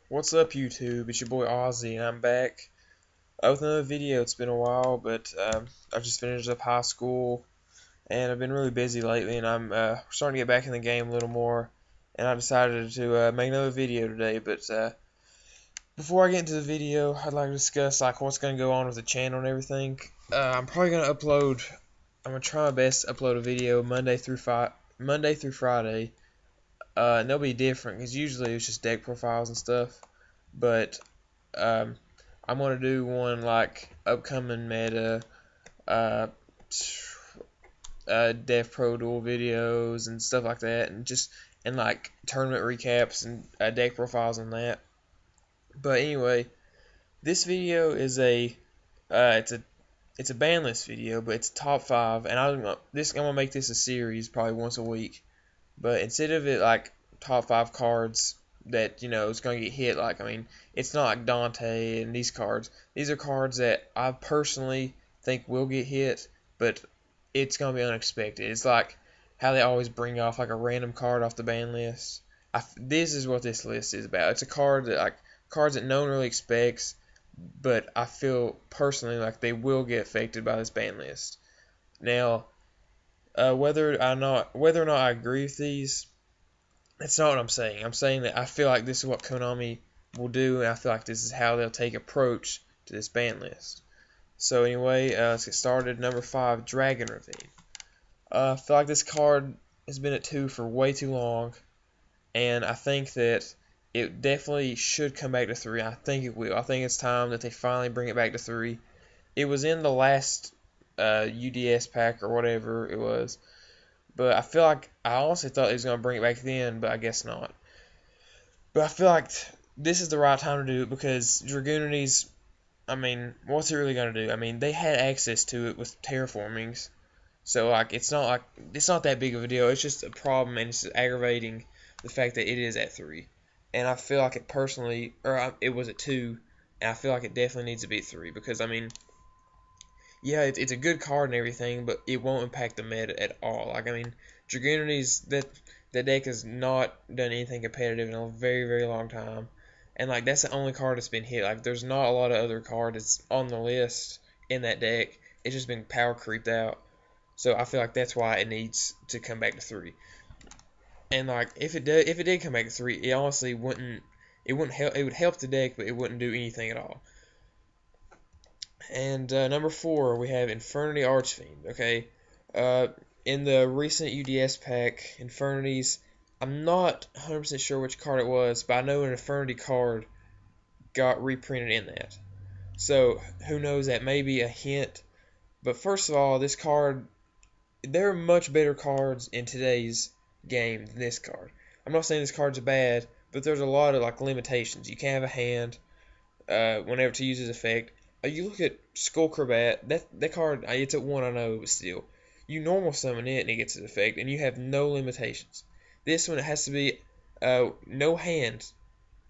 What's up, YouTube? It's your boy Ozzy, and I'm back with another video. It's been a while, but I've just finished up high school, and I've been really busy lately, and I'm starting to get back in the game a little more, and I decided to make another video today. But before I get into the video, I'd like to discuss what's going to go on with the channel and everything. I'm probably going to upload. I'm going to try my best to upload a video Monday through Friday. And they'll be different because usually it's just deck profiles and stuff. But um, I'm gonna do one like upcoming meta, uh, Dev Pro Duel videos and stuff like that, and like tournament recaps and deck profiles and that. But anyway, this video is uh, it's a ban list video, but it's top five, and I'm gonna make this a series probably once a week. But instead of it like top five cards that it's gonna get hit, it's not like Dante and these cards. These are cards that I personally think will get hit, but it's gonna be unexpected. It's like how they always bring off like a random card off the ban list. This is what this list is about. It's a card that cards that no one really expects, but I feel personally like they will get affected by this ban list. Now, whether or not I agree with these, that's not what I'm saying. I'm saying that I feel like this is what Konami will do, and I feel like this is how they'll take approach to this ban list. So anyway, let's get started. Number 5, Dragon Ravine. I feel like this card has been at 2 for way too long, and I think that it definitely should come back to 3. I think it will. I think it's time that they finally bring it back to 3. It was in the last UDS pack or whatever it was, but I feel like I honestly thought he was going to bring it back then, but I guess not. But I feel like this is the right time to do it because Dragoonities, what's it really going to do? They had access to it with terraformings, so it's not that big of a deal. It's just a problem, and it's just aggravating the fact that it is at 3. And I feel like it was at 2, and I feel like it definitely needs to be at 3 because yeah, it's a good card and everything, but it won't impact the meta at all. Dragoonities, that deck has not done anything competitive in a very, very long time. And that's the only card that's been hit. There's not a lot of other cards that's on the list in that deck. It's just been power creeped out. So I feel like that's why it needs to come back to 3. And if it did come back to 3, it honestly wouldn't help. It would help the deck, but it wouldn't do anything at all. And number 4, we have Infernity Archfiend. Okay, in the recent UDS pack, Infernities, I'm not 100% sure which card it was, but I know an Infernity card got reprinted in that. So who knows, that may be a hint. But first of all, this card, there are much better cards in today's game than this card. I'm not saying this card's bad, but there's a lot of limitations. You can't have a hand whenever to use his effect. You look at Skullcrabat, that card, it's at 1, I know, but still. You normal summon it and it gets its effect, and you have no limitations. This one, it has to be no hand,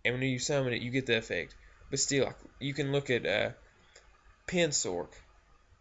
and when you summon it, you get the effect. But still, you can look at Pensork.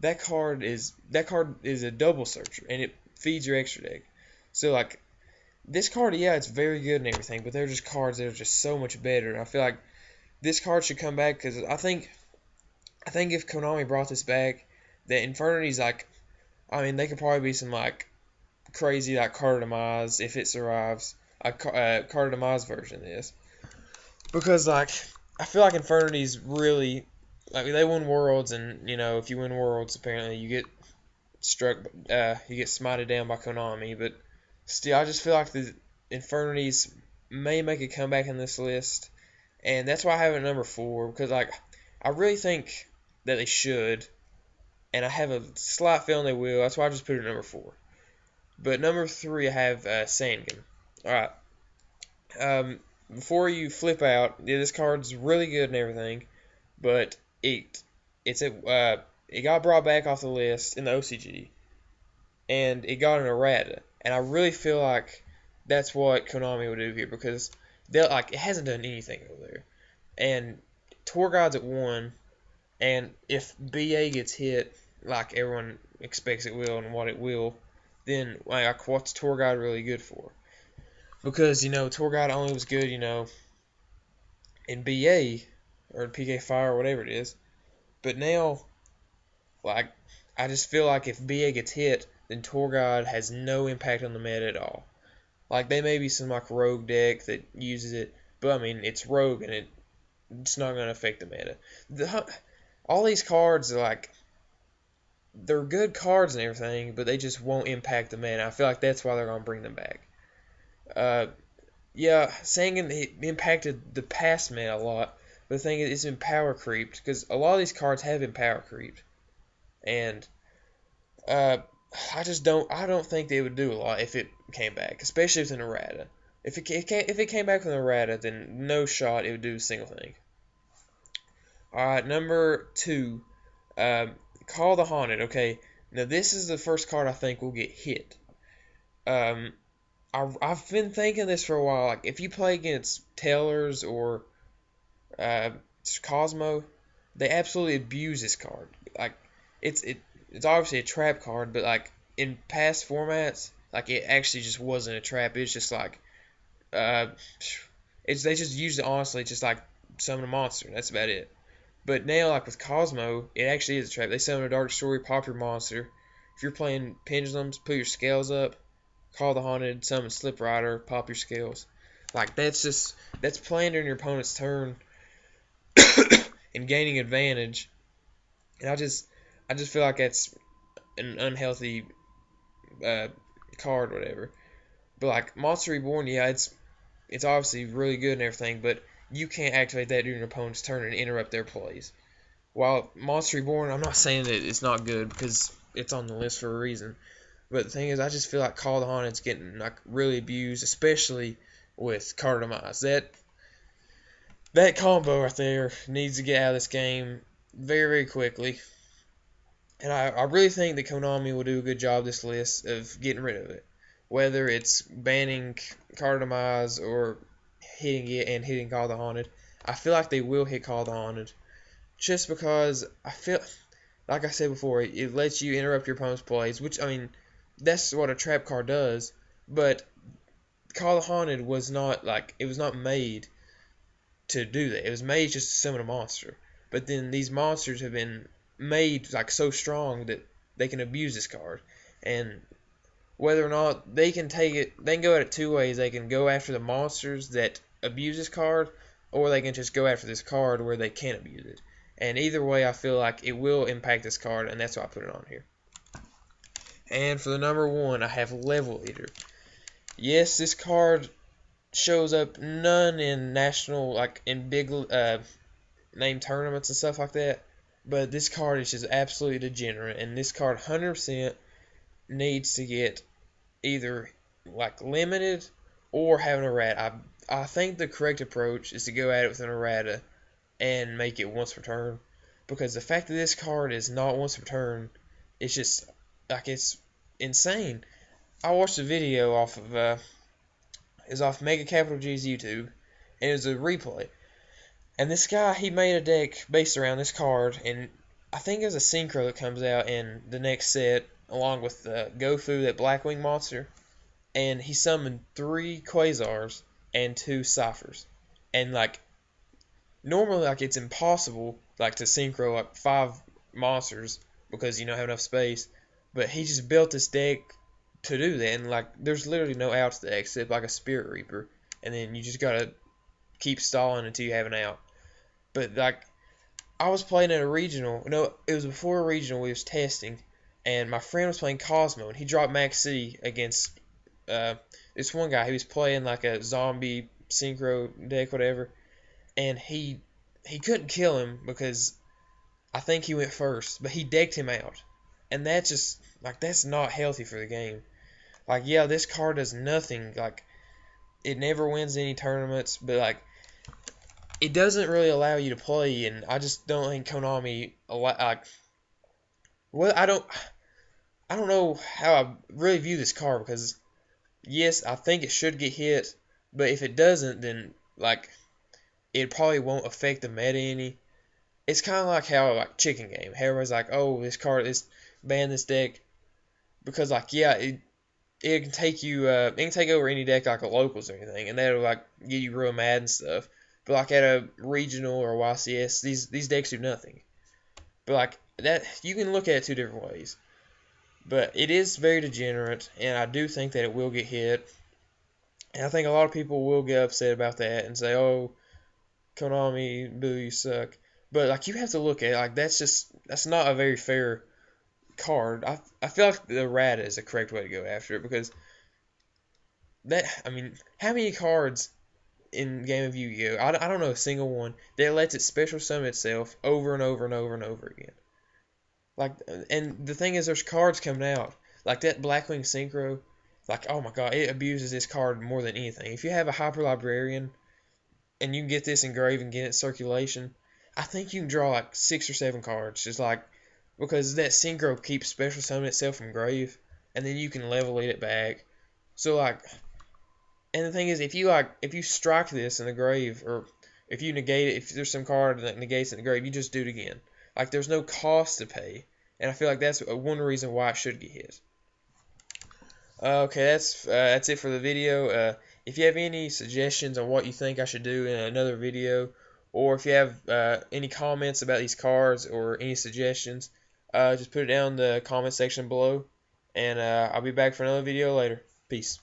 That card is a double searcher, and it feeds your extra deck. So this card, yeah, it's very good and everything, but they're just cards that are just so much better. And I feel like this card should come back because I think if Konami brought this back, that Infernity's they could probably be some crazy Card of Demise if it survives a Card of Demise version of this. Because I feel like Infernity's really they win worlds, and if you win worlds, apparently you get struck, you get smited down by Konami. But still, I just feel like the Infernities may make a comeback in this list, and that's why I have it at number 4 because I really think that they should, and I have a slight feeling they will. That's why I just put it at number 4. But number 3, I have Sandgan. Alright. Before you flip out, yeah, this card's really good and everything, but it got brought back off the list in the OCG, and it got an errata. And I really feel like that's what Konami will do here because it hasn't done anything over there. And Tour Guide's at 1. And if BA gets hit, like everyone expects it will and what it will, then what's Tour Guide really good for? Because Tour Guide only was good in BA or PK Fire or whatever it is. But now, like, I just feel like if BA gets hit, then Tour Guide has no impact on the meta at all. Like, there may be some like rogue deck that uses it, but I mean it's rogue and it's not gonna affect the meta. All these cards are like, they're good cards and everything, but they just won't impact the meta. I feel like that's why they're gonna bring them back. Uh, yeah, Sangan it impacted the past meta a lot, but the thing is, it's been power creeped because a lot of these cards have been power creeped, and uh, I don't think they would do a lot if it came back, especially with an errata. If it came back with an errata, then no shot it would do a single thing. All right, number 2, Call the Haunted. Okay, now this is the first card I think will get hit. Um, I've been thinking this for a while. Like, if you play against Tailors or uh, Cosmo, they absolutely abuse this card. Like, it's obviously a trap card, but like in past formats, like it actually just wasn't a trap. It's just like uh, they just used it honestly, just like summon a monster. That's about it. But now, like with Cosmo, it actually is a trap. They summon a Dark Story, pop your monster. If you're playing Pendulums, put your scales up, Call the Haunted, summon Slip Rider, pop your scales. Like that's playing during your opponent's turn and gaining advantage. And I just feel like that's an unhealthy uh, card, whatever. But like Monster Reborn, yeah, it's obviously really good and everything, but you can't activate that during your opponent's turn and interrupt their plays. While Monster Reborn, I'm not saying that it's not good because it's on the list for a reason. But the thing is, I just feel like Call the Haunted's getting like really abused, especially with Card Demise. That combo right there needs to get out of this game very, very quickly. And I really think that Konami will do a good job this list of getting rid of it. Whether it's banning Card Demise or hitting it and hitting Call the Haunted, I feel like they will hit Call the Haunted. Just because I feel, like I said before, it lets you interrupt your opponent's plays, which, I mean, that's what a trap card does. But Call the Haunted was not, like, it was not made to do that. It was made just to summon a monster. But then these monsters have been made, like, so strong that they can abuse this card. And whether or not they can take it, they can go at it two ways. They can go after the monsters that abuse this card, or they can just go after this card where they can't abuse it. And either way, I feel like it will impact this card, and that's why I put it on here. And for the number 1, I have Level Eater. Yes, this card shows up none in national, like in big name tournaments and stuff like that. But this card is just absolutely degenerate, and this card 100% needs to get either like limited or have an errata. I think the correct approach is to go at it with an errata and make it once per turn, because the fact that this card is not once per turn, it's just like it's insane. I watched a video off of is off Mega Capital G's YouTube, and it was a replay. And this guy, he made a deck based around this card, and I think there's a Synchro that comes out in the next set, along with Gofu, that Blackwing monster. And he summoned 3 Quasars and 2 Ciphers. And like, normally, like, it's impossible, like, to synchro like 5 monsters because you don't have enough space. But he just built this deck to do that, and like, there's literally no outs to except like a Spirit Reaper, and then you just gotta keep stalling until you have an out. But like, I was playing at a regional. No, it was before a regional. We was testing, and my friend was playing Cosmo, and he dropped Max C against this one guy. He was playing like a zombie synchro deck, whatever, and he couldn't kill him because I think he went first, but he decked him out, and that's just like, that's not healthy for the game. Like, yeah, this card does nothing. Like, it never wins any tournaments, but like, it doesn't really allow you to play, and I just don't think Konami like. Well, I don't know how I really view this card, because yes, I think it should get hit, but if it doesn't, then like, it probably won't affect the meta any. It's kind of like how like Chicken Game. Everybody's like, oh, this card, ban this deck, because like, yeah, it can take you it can take over any deck like a locals or anything, and that'll like get you real mad and stuff. But like at a regional or YCS, these decks do nothing. But like that, you can look at it two different ways. But it is very degenerate, and I do think that it will get hit. And I think a lot of people will get upset about that and say, "Oh, Konami, boo, you suck." But like you have to look at it, like that's not a very fair card. I feel like the rat is the correct way to go after it because that I mean, how many cards in Game of Yu-Gi-Oh? I don't know a single one that lets it special summon itself over and over and over and over again. Like, and the thing is, there's cards coming out like that Blackwing Synchro. Like, oh my god, it abuses this card more than anything. If you have a Hyper Librarian and you can get this engraved and get it circulation, I think you can draw like 6 or 7 cards, just like because that Synchro keeps special summoning itself from grave, and then you can level it back. So like, and the thing is, if you strike this in the grave, or if you negate it, if there's some card that negates it in the grave, you just do it again. Like there's no cost to pay, and I feel like that's one reason why it should get hit. Okay, that's it for the video. If you have any suggestions on what you think I should do in another video, or if you have any comments about these cards or any suggestions, just put it down in the comment section below, and I'll be back for another video later. Peace.